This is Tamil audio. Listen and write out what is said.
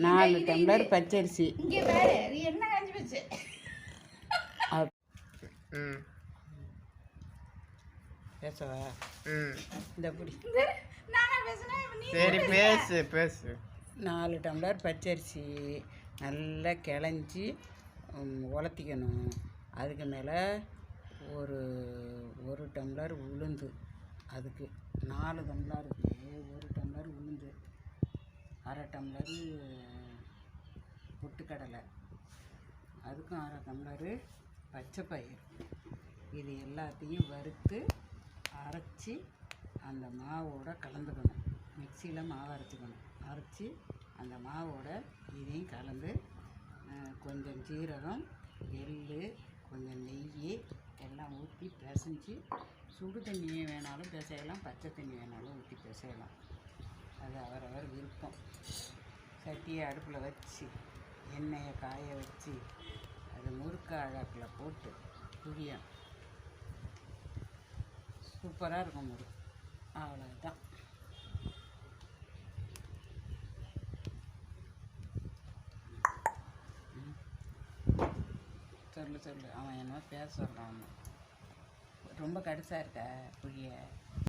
4 டம்ளர் பச்சரிசி. இங்கே பாரு, என்ன காஞ்சி போச்சு. பேசவா? இந்த புடி. நானா பேசுனேன், நீ சரி பேசு பேசு. 4 டம்ளர் பச்சரிசி நல்லா கிளஞ்சி உலர்த்திக்கணும். அதுக்கு மேலே ஒரு டம்ளர் உளுந்து. அதுக்கு 4 டம்ளருக்கு 1 டம்ளர் உளுந்து, அரை டம்ளர் பொட்டுக்கடலை, அதுக்கும் அரை டம்ளரு பச்சைப்பயிறு. இது எல்லாத்தையும் வறுத்து அரைச்சி அந்த மாவோட கலந்துக்கணும். மிக்சியில் மாவு அரைச்சி அந்த மாவோட இதையும் கலந்து கொஞ்சம் ஜீரகம், எள்ளு, கொஞ்சம் நெய் எல்லாம் ஊற்றி பிசைஞ்சு, சுடு தண்ணியே வேணாலும் பிசையலாம், பச்சை தண்ணி வேணாலும் ஊற்றி பிசையலாம். அது அவரவர் விருப்பம். சட்டியை அடுப்பில் வச்சு எண்ணெயை காய வச்சு அது முறுக்கு அழாக்கில் போட்டு புரியும். சூப்பராக இருக்கும் முறுக்கு. அவ்வளோதான். சொல்லு அவன் என்ன பேச சொல்கிறான். ரொம்ப கடுசாக இருக்க புளிய.